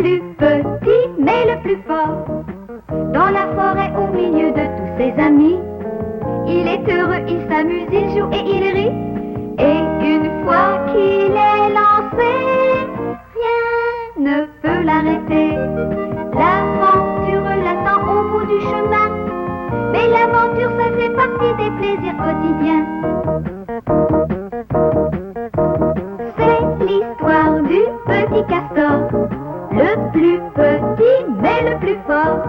plus petit, mais le plus fort. Dans la forêt, au milieu de tous ses amis, il est heureux, il s'amuse, il joue et il rit. Et une fois qu'il est lancé, rien ne peut l'arrêter. L'aventure l'attend au bout du chemin, mais l'aventure, ça fait partie des plaisirs quotidiens. C'est l'histoire du petit castor, le plus petit mais le plus fort.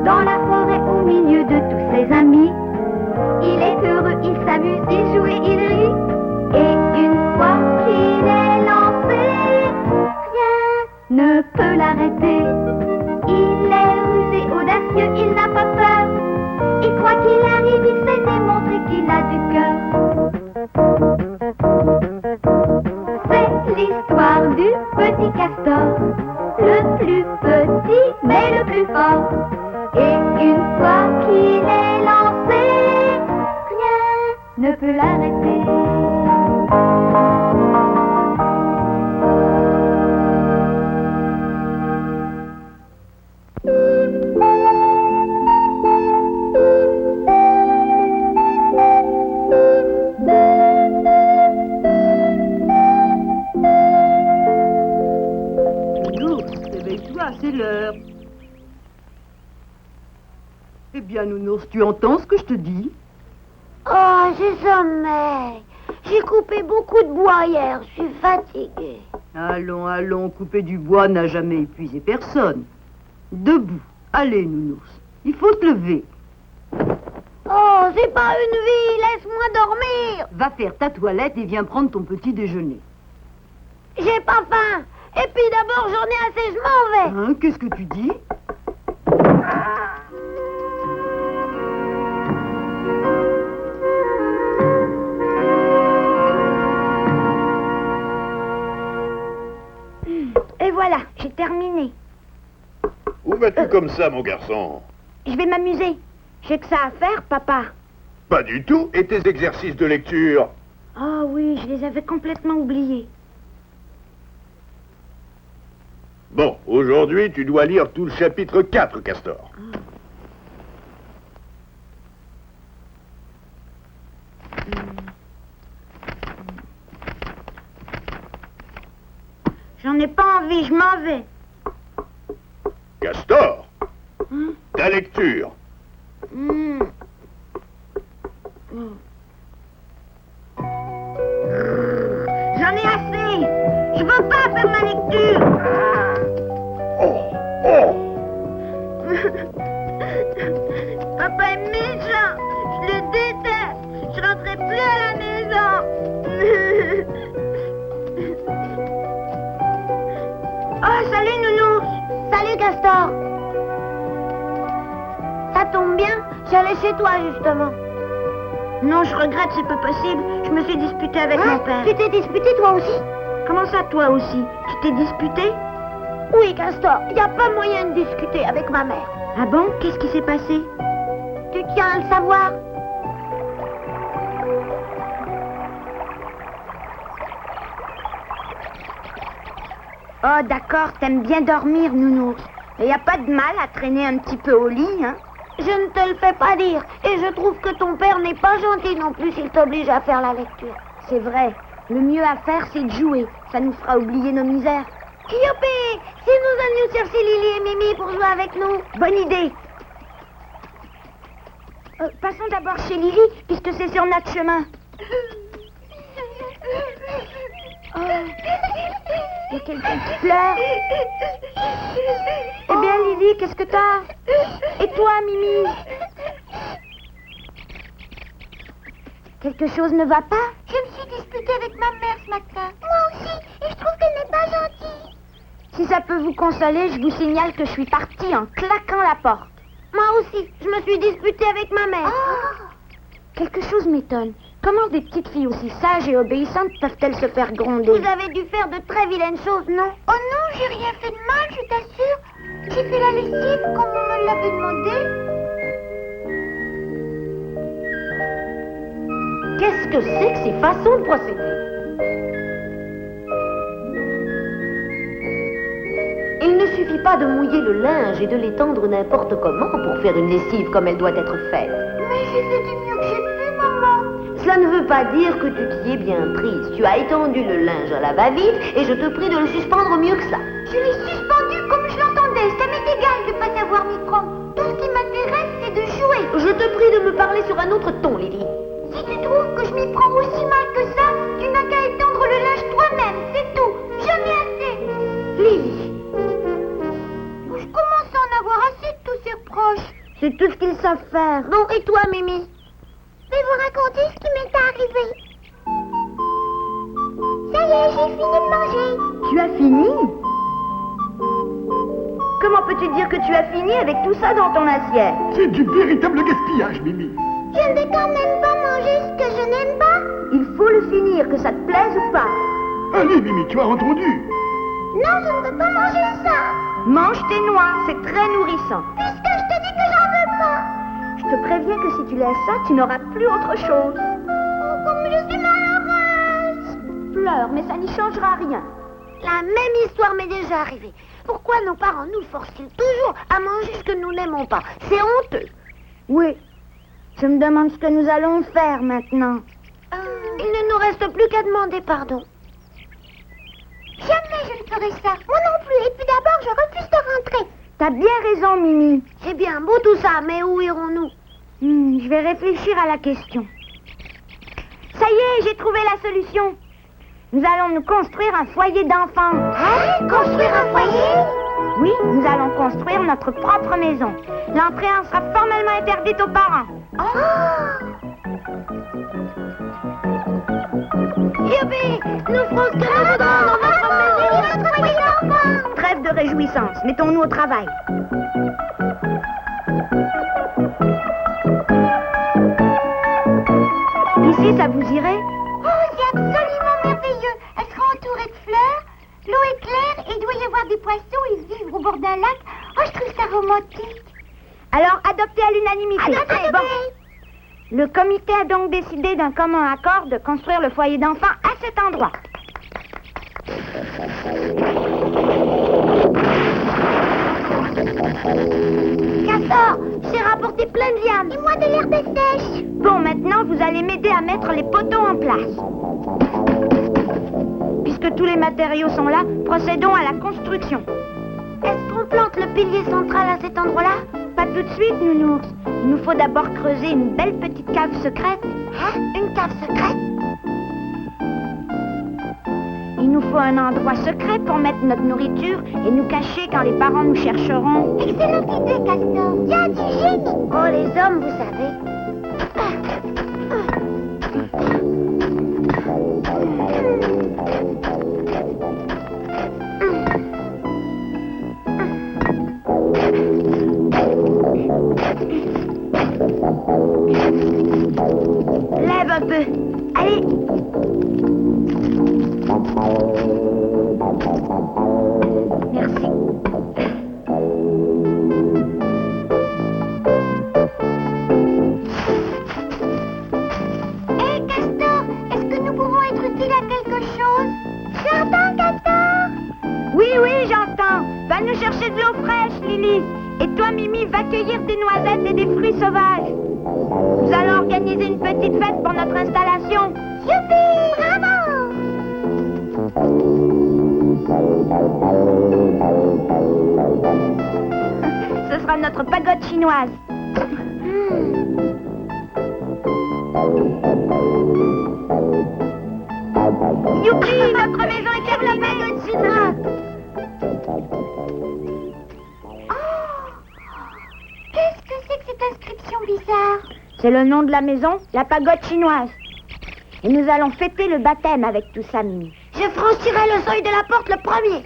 Dans la forêt, au milieu de tous ses amis, il est heureux, il s'amuse, il joue et il rit. Et une fois qu'il est lancé, rien ne peut l'arrêter. Il est rusé, audacieux, il n'a pas peur. Et quoi qu'il arrive, il sait démontrer qu'il a du cœur. C'est l'histoire du petit castor, le plus petit mais le plus fort. Et une fois qu'il est lancé, rien ne peut l'arrêter. C'est l'heure. Eh bien, Nounours, tu entends ce que je te dis? Oh, j'ai sommeil. J'ai coupé beaucoup de bois hier, je suis fatiguée. Allons, allons, couper du bois n'a jamais épuisé personne. Debout. Allez, Nounours, il faut te lever. Oh, c'est pas une vie, laisse-moi dormir. Va faire ta toilette et viens prendre ton petit déjeuner. J'ai pas faim. Et puis d'abord, j'en ai assez, je m'en vais. Hein, qu'est-ce que tu dis? Et voilà, j'ai terminé. Où vas-tu comme ça, mon garçon? Je vais m'amuser. J'ai que ça à faire, papa. Pas du tout. Et tes exercices de lecture? Oh oui, je les avais complètement oubliés. Bon, aujourd'hui, tu dois lire tout le chapitre 4, Castor. J'en ai pas envie, je m'en vais. Castor, ta lecture. J'en ai assez. Je veux pas faire ma lecture. Papa est méchant. Je le déteste. Je rentrerai plus à la maison. Oh, salut Nounours. Salut Castor. Ça tombe bien, j'allais chez toi justement. Non, je regrette, c'est pas possible. Je me suis disputée avec mon père. Tu t'es disputé toi aussi? Comment ça, toi aussi? Tu t'es disputé? Oui, Castor, il n'y a pas moyen de discuter avec ma mère. Ah bon? Qu'est-ce qui s'est passé? Tu tiens à le savoir? Oh, d'accord, t'aimes bien dormir, Nounours. Il n'y a pas de mal à traîner un petit peu au lit, hein? Je ne te le fais pas dire. Et je trouve que ton père n'est pas gentil non plus s'il t'oblige à faire la lecture. C'est vrai. Le mieux à faire, c'est de jouer. Ça nous fera oublier nos misères. Youpi! Si nous allions chercher Lily et Mimi pour jouer avec nous. Bonne idée. Passons d'abord chez Lily, puisque c'est sur notre chemin. Oh, il y a quelqu'un qui pleure. Eh bien, Lily, qu'est-ce que t'as? Et toi, Mimi? Quelque chose ne va pas? Je me suis disputée avec ma mère ce matin. Moi aussi, et je trouve qu'elle n'est pas gentille. Si ça peut vous consoler, je vous signale que je suis partie en claquant la porte. Moi aussi, je me suis disputée avec ma mère. Oh. Quelque chose m'étonne. Comment des petites filles aussi sages et obéissantes peuvent-elles se faire gronder? Vous avez dû faire de très vilaines choses, non? Oh non, j'ai rien fait de mal, je t'assure. J'ai fait la lessive comme on me l'avait demandé. Qu'est-ce que c'est que ces façons de procéder? Il ne suffit pas de mouiller le linge et de l'étendre n'importe comment pour faire une lessive comme elle doit être faite. Mais j'ai fait du mieux que j'ai pu, maman. Cela ne veut pas dire que tu t'y es bien prise. Tu as étendu le linge à la va-vite et je te prie de le suspendre mieux que ça. Je l'ai suspendu comme je l'entendais. Ça m'est égal de ne pas savoir m'y prendre. Tout ce qui m'intéresse, c'est de jouer. Je te prie de me parler sur un autre ton, Lily. Si tu trouves que je m'y prends aussi mal que ça, tu n'as qu'à étendre le linge toi-même, c'est tout. Jamais assez. Lily. Je commence à en avoir assez de tous ces reproches. C'est tout ce qu'ils savent faire. Bon, et toi, Mimi? Je vais vous raconter ce qui m'est arrivé. Ça y est, j'ai fini de manger. Tu as fini? Comment peux-tu dire que tu as fini avec tout ça dans ton assiette? C'est du véritable gaspillage, Mimi. Je ne vais quand même pas manger ce que je n'aime pas. Il faut le finir, que ça te plaise ou pas. Allez, Mimi, tu as entendu. Non, je ne veux pas manger ça. Mange tes noix, c'est très nourrissant. Puisque je te dis que j'en veux pas. Je te préviens que si tu laisses ça, tu n'auras plus autre chose. Oh, comme je suis malheureuse. Pleure, mais ça n'y changera rien. La même histoire m'est déjà arrivée. Pourquoi nos parents nous forcent-ils toujours à manger ce que nous n'aimons pas? C'est honteux. Oui. Je me demande ce que nous allons faire maintenant. Il ne nous reste plus qu'à demander pardon. Jamais je ne ferai ça. Moi non plus. Et puis d'abord, je refuse de rentrer. T'as bien raison, Mimi. C'est bien beau tout ça, mais où irons-nous? Je vais réfléchir à la question. Ça y est, j'ai trouvé la solution. Nous allons nous construire un foyer d'enfants. Hein? Construire un foyer? Oui, nous allons construire notre propre maison. L'entrée en sera formellement interdite aux parents. Oh! Youpi! Nous ferons ce que nous voudrons dans notre maison, notre foyer d'enfants! Trêve de réjouissance, mettons-nous au travail. Ici, ça vous irait? Oh, c'est absolument merveilleux! Elle sera entourée de fleurs, l'eau est claire et il doit y avoir des poissons et vivre au bord d'un lac. Oh, je trouve ça romantique! Alors, adopté à l'unanimité. Adopté. Le comité a donc décidé d'un commun accord de construire le foyer d'enfants à cet endroit. Castor, j'ai rapporté plein de lianes. Et moi de l'herbe sèche. Bon, maintenant, vous allez m'aider à mettre les poteaux en place. Puisque tous les matériaux sont là, procédons à la construction. Est-ce qu'on plante le pilier central à cet endroit-là? Pas tout de suite, Nounours. Il nous faut d'abord creuser une belle petite cave secrète. Hein? Une cave secrète? Il nous faut un endroit secret pour mettre notre nourriture et nous cacher quand les parents nous chercheront. Excellente idée, Castor. Il y a du génie. Oh, les hommes, vous savez. Lève un peu. Allez. Merci. Hé, Castor, est-ce que nous pouvons être utiles à quelque chose? J'entends, Castor. Oui, j'entends. Va nous chercher de l'eau fraîche, Lily. Et toi, Mimi, va cueillir des noisettes et des fruits sauvages. Nous allons organiser une petite fête pour notre installation. Youpi! Bravo! Ce sera notre pagode chinoise. Youpi, notre maison est La pagode chinoise. Qu'est-ce que c'est que cette inscription bizarre? C'est le nom de la maison, la pagode chinoise. Et nous allons fêter le baptême avec tout ça, Mimi. Je franchirai le seuil de la porte le premier.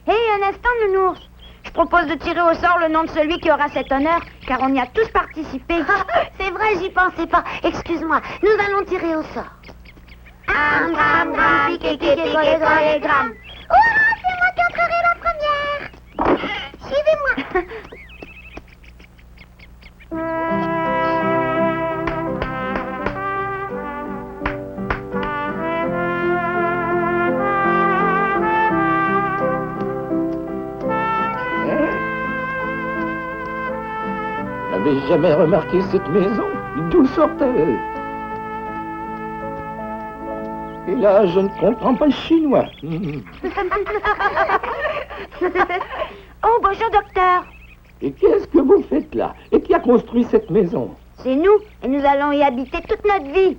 Hé, un instant, Nounours. Je propose de tirer au sort le nom de celui qui aura cet honneur, car on y a tous participé. C'est vrai, j'y pensais pas. Excuse-moi, nous allons tirer au sort. Gram, piqué, gram. Hurrah, c'est moi qui entrerai la première. Suivez-moi. n'avez jamais remarqué cette maison? D'où sort-elle? Et là, je ne comprends pas le chinois. Oh, bonjour, docteur. Et qu'est-ce que vous faites là? Et qui a construit cette maison? C'est nous, et nous allons y habiter toute notre vie.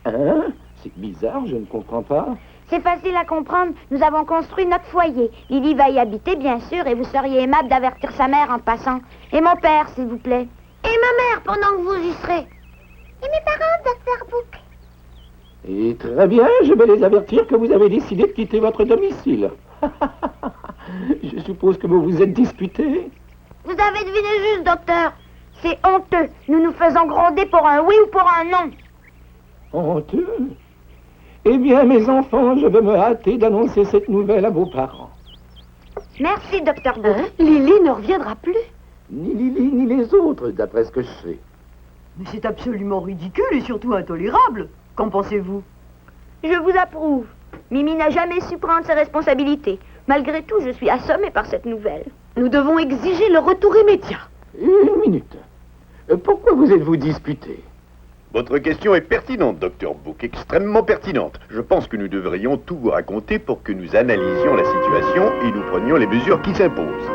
Hein? C'est bizarre, je ne comprends pas. C'est facile à comprendre, nous avons construit notre foyer. Lily va y habiter, bien sûr, et vous seriez aimable d'avertir sa mère en passant. Et mon père, s'il vous plaît. Et ma mère, pendant que vous y serez. Et mes parents, Dr. Book. Et très bien, je vais les avertir que vous avez décidé de quitter votre domicile. Je suppose que vous vous êtes disputé. Vous avez deviné juste, docteur. C'est honteux. Nous nous faisons gronder pour un oui ou pour un non. Honteux? Eh bien, mes enfants, je vais me hâter d'annoncer cette nouvelle à vos parents. Merci, docteur Book. Lily ne reviendra plus. Ni Lily, ni les autres, d'après ce que je sais. Mais c'est absolument ridicule et surtout intolérable. Qu'en pensez-vous? Je vous approuve. Mimi n'a jamais su prendre ses responsabilités. Malgré tout, je suis assommée par cette nouvelle. Nous devons exiger le retour immédiat. Une minute. Pourquoi vous êtes-vous disputé? Votre question est pertinente, Dr. Book, extrêmement pertinente. Je pense que nous devrions tout vous raconter pour que nous analysions la situation et nous prenions les mesures qui s'imposent.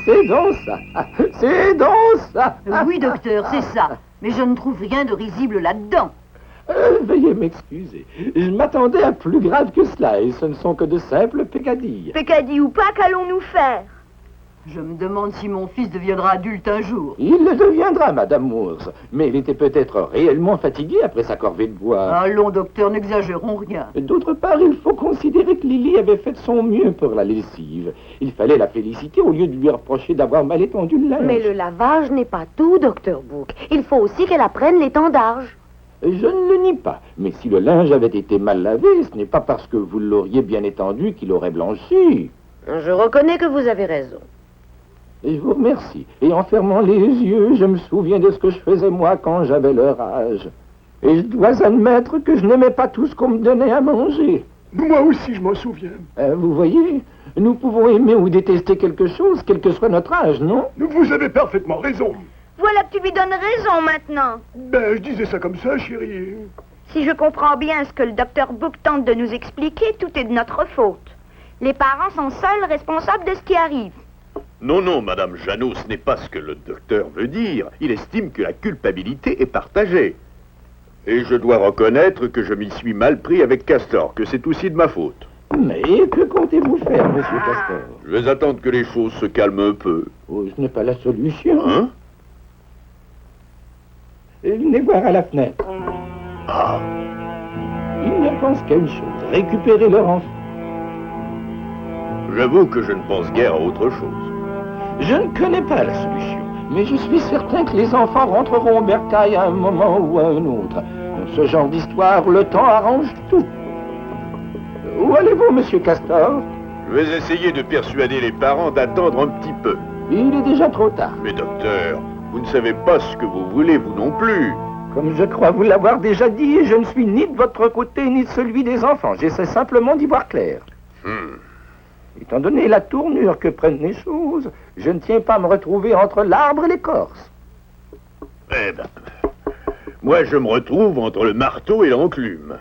C'est donc ça. C'est donc ça. Oui, docteur, c'est ça. Mais je ne trouve rien de risible là-dedans. Veuillez m'excuser. Je m'attendais à plus grave que cela, et ce ne sont que de simples peccadilles. Pécadille ou pas, qu'allons-nous faire? Je me demande si mon fils deviendra adulte un jour. Il le deviendra, Madame Moores, mais il était peut-être réellement fatigué après sa corvée de bois. Allons, docteur, n'exagérons rien. D'autre part, il faut considérer que Lily avait fait de son mieux pour la lessive. Il fallait la féliciter au lieu de lui reprocher d'avoir mal étendu le linge. Mais le lavage n'est pas tout, Dr. Book. Il faut aussi qu'elle apprenne l'étendage. Je ne le nie pas, mais si le linge avait été mal lavé, ce n'est pas parce que vous l'auriez bien étendu qu'il aurait blanchi. Je reconnais que vous avez raison. Et je vous remercie. Et en fermant les yeux, je me souviens de ce que je faisais moi quand j'avais leur âge. Et je dois admettre que je n'aimais pas tout ce qu'on me donnait à manger. Moi aussi, je m'en souviens. Vous voyez, nous pouvons aimer ou détester quelque chose, quel que soit notre âge, non? Vous avez parfaitement raison. Voilà que tu lui donnes raison maintenant. Ben, je disais ça comme ça, chérie. Si je comprends bien ce que le docteur Book tente de nous expliquer, tout est de notre faute. Les parents sont seuls responsables de ce qui arrive. Non, non, Madame Janot, ce n'est pas ce que le docteur veut dire. Il estime que la culpabilité est partagée. Et je dois reconnaître que je m'y suis mal pris avec Castor, que c'est aussi de ma faute. Mais que comptez-vous faire, Monsieur Castor? Je vais attendre que les choses se calment un peu. Oh, ce n'est pas la solution. Hein? Venez voir à la fenêtre. Ah, Ils ne pensent qu'à une chose, récupérer leur enfant. j'avoue que je ne pense guère à autre chose. Je ne connais pas la solution, mais je suis certain que les enfants rentreront au bercail à un moment ou à un autre. Dans ce genre d'histoire, le temps arrange tout. Où allez-vous, Monsieur Castor? Je vais essayer de persuader les parents d'attendre un petit peu. Il est déjà trop tard. Mais docteur, vous ne savez pas ce que vous voulez, vous non plus. Comme je crois vous l'avoir déjà dit, je ne suis ni de votre côté ni de celui des enfants. J'essaie simplement d'y voir clair. Étant donné la tournure que prennent les choses, je ne tiens pas à me retrouver entre l'arbre et l'écorce. Eh ben, moi je me retrouve entre le marteau et l'enclume.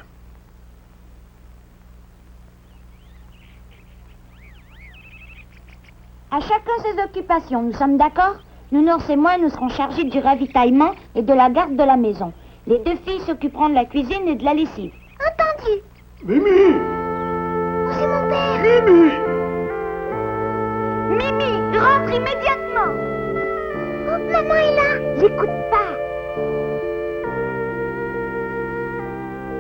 À chacun ses occupations, nous sommes d'accord? Nounours et moi, nous serons chargés du ravitaillement et de la garde de la maison. Les deux filles s'occuperont de la cuisine et de la lessive. Entendu. Mimi! Oh, c'est mon père. Mimi! Mimi, rentre immédiatement! Oh, maman est là. J'écoute pas.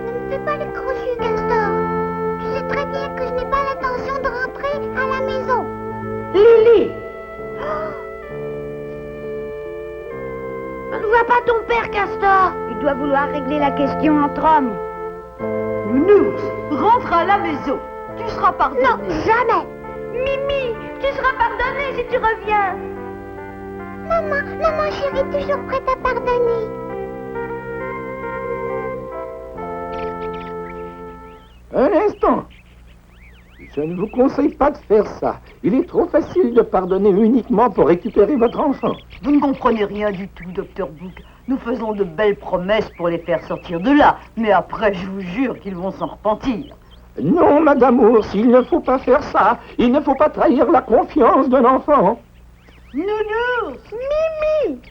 Ne me fais pas les gros yeux, Castor. Tu sais très bien que je n'ai pas l'intention de rentrer à la maison. Lily! On ne voit pas ton père, Castor. Il doit vouloir régler la question entre hommes. Nounours, rentre à la maison. Tu seras pardonné. Non, jamais. Mimi, tu seras pardonnée si tu reviens. Maman chérie, toujours prête à pardonner. Je ne vous conseille pas de faire ça. Il est trop facile de pardonner uniquement pour récupérer votre enfant. Vous ne comprenez rien du tout, docteur Book. Nous faisons de belles promesses pour les faire sortir de là, mais après, je vous jure qu'ils vont s'en repentir. Non, Madame Ours, il ne faut pas faire ça. Il ne faut pas trahir la confiance d'un enfant. Nounours! Mimi!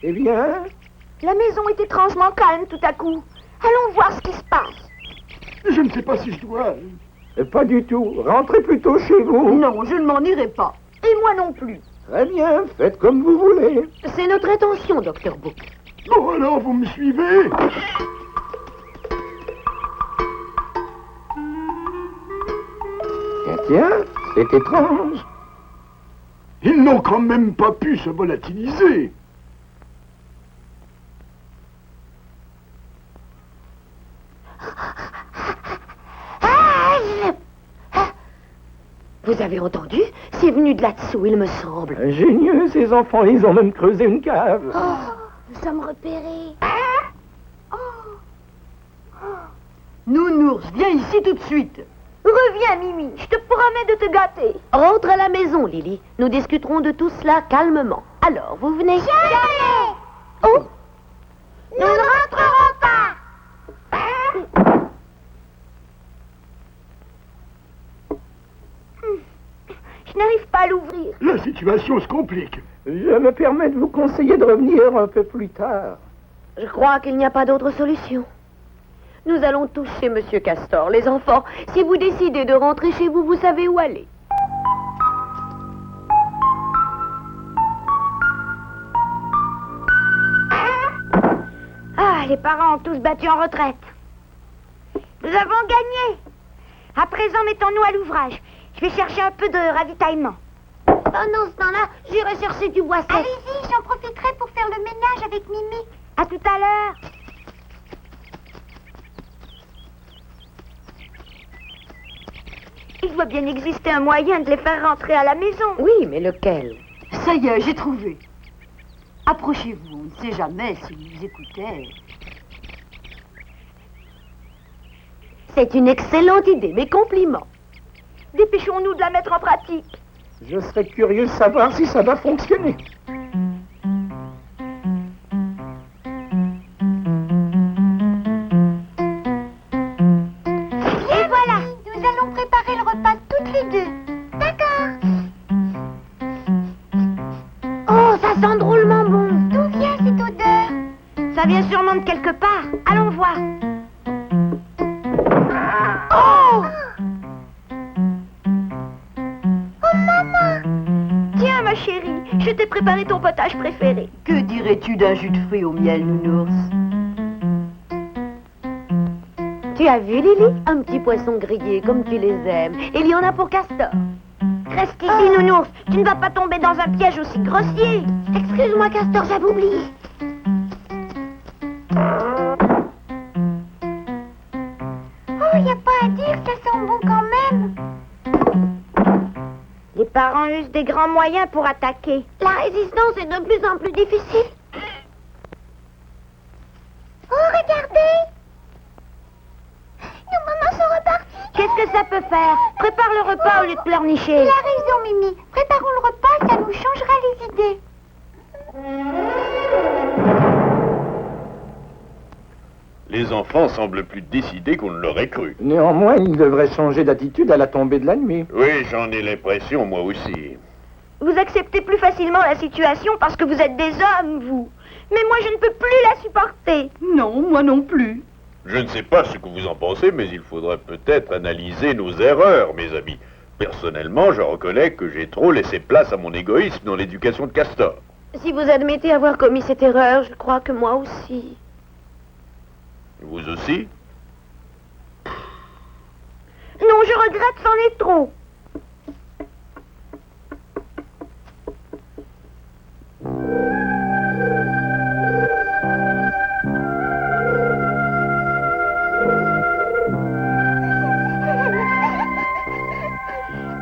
Eh bien, La maison est étrangement calme tout à coup. Allons voir ce qui se passe. Je ne sais pas si je dois. pas du tout. Rentrez plutôt chez vous. Non, je ne m'en irai pas. Et moi non plus. Très bien, faites comme vous voulez. C'est notre intention, Docteur Book. Bon, alors, vous me suivez? Tiens, c'est étrange. Ils n'ont quand même pas pu se volatiliser. Vous avez entendu? C'est venu de là-dessous, il me semble. Ingénieux, ces enfants, ils ont même creusé une cave. Nous sommes repérés. Nounours, viens ici tout de suite. Reviens, Mimi. Je te promets de te gâter. Rentre à la maison, Lily. Nous discuterons de tout cela calmement. Alors, vous venez? Jamais! Oh! Nous ne rentrerons pas. Je n'arrive pas à l'ouvrir. La situation se complique. Je me permets de vous conseiller de revenir un peu plus tard. Je crois qu'il n'y a pas d'autre solution. Nous allons tous chez Monsieur Castor. Les enfants, si vous décidez de rentrer chez vous, vous savez où aller. Ah, les parents ont tous battu en retraite. Nous avons gagné. À présent, mettons-nous à l'ouvrage. Je vais chercher un peu de ravitaillement. Pendant ce temps-là, j'irai chercher du bois sec. Allez-y, j'en profiterai pour faire le ménage avec Mimi. À tout à l'heure. Il doit bien exister un moyen de les faire rentrer à la maison. Oui, mais lequel? Ça y est, j'ai trouvé. Approchez-vous, on ne sait jamais s'ils nous écoutaient. C'est une excellente idée, mes compliments. Dépêchons-nous de la mettre en pratique. Je serais curieux de savoir si ça va fonctionner. Et voilà, nous allons préparer le repas toutes les deux. D'accord. Oh, ça sent drôlement bon. D'où vient cette odeur? Ça vient sûrement de quelque part. Allons voir. Oh! Oh, maman! Tiens, ma chérie, je t'ai préparé ton potage préféré. Que dirais-tu d'un jus de fruits au miel, Nounours? Tu as vu, Lily? Un petit poisson grillé, comme tu les aimes. Il y en a pour Castor. Reste ici, Nounours. Tu ne vas pas tomber dans un piège aussi grossier. Excuse-moi, Castor, j'avais oublié. Oh, y a pas à dire, ça sent bon quand même. Les parents usent des grands moyens pour attaquer. La résistance est de plus en plus difficile. Oh, regardez! Nos mamans sont reparties. Qu'est-ce que ça peut faire? Prépare le repas au lieu de pleurnicher. Il a raison, Mimi. Préparons le repas, ça nous changera les idées. Les enfants semblent plus décidés qu'on ne l'aurait cru. Néanmoins, ils devraient changer d'attitude à la tombée de la nuit. Oui, j'en ai l'impression, moi aussi. Vous acceptez plus facilement la situation parce que vous êtes des hommes, vous. Mais moi, je ne peux plus la supporter. Non, moi non plus. Je ne sais pas ce que vous en pensez, mais il faudrait peut-être analyser nos erreurs, mes amis. Personnellement, je reconnais que j'ai trop laissé place à mon égoïsme dans l'éducation de Castor. Si vous admettez avoir commis cette erreur, je crois que moi aussi. Vous aussi? Non, je regrette, c'en est trop.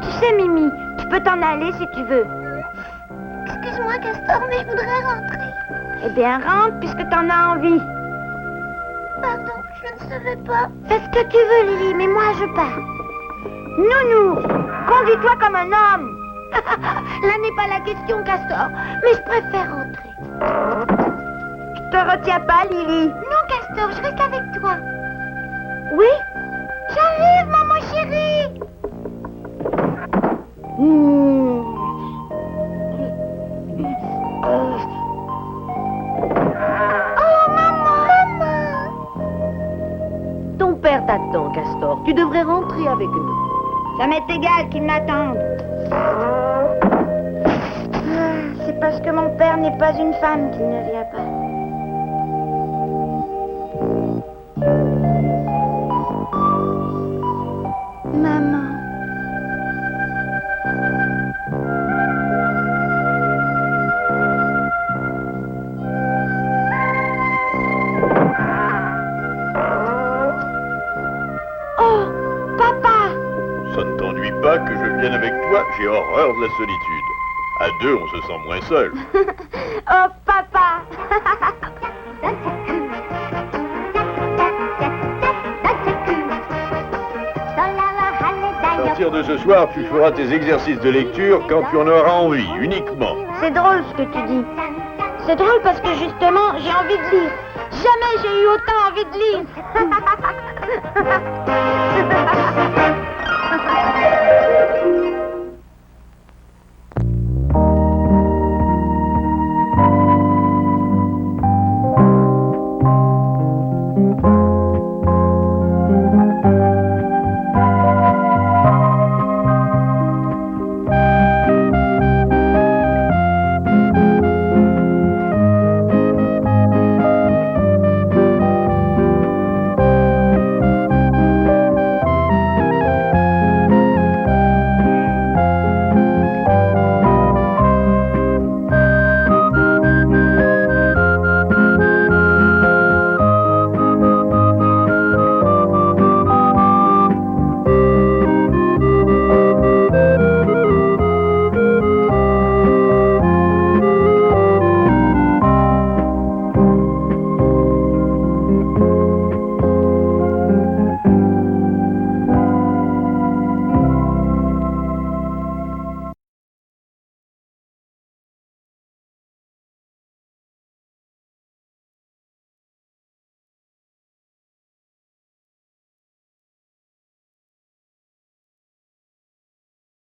Tu sais, Mimi, tu peux t'en aller si tu veux. Excuse-moi, Castor, mais je voudrais rentrer. Eh bien, rentre puisque t'en as envie. Pardon, je ne savais pas. Fais ce que tu veux, Lily, mais moi, je pars. Nounours, conduis-toi comme un homme. Là n'est pas la question, Castor, mais je préfère rentrer. Je te retiens pas, Lily. Non, Castor, je reste avec toi. Oui? J'arrive, maman chérie. Oh, maman. Ton père t'attend, Castor. Tu devrais rentrer avec nous. Ça m'est égal qu'il m'attende. C'est parce que mon père n'est pas une femme qu'il ne vient pas. Maman. Oh, papa! Ça ne t'ennuie pas que je vienne avec toi? J'ai horreur de la solitude. À deux, on se sent moins seul. Oh, papa! À partir de ce soir, tu feras tes exercices de lecture quand tu en auras envie, uniquement. C'est drôle ce que tu dis. C'est drôle parce que justement, j'ai envie de lire. Jamais j'ai eu autant envie de lire.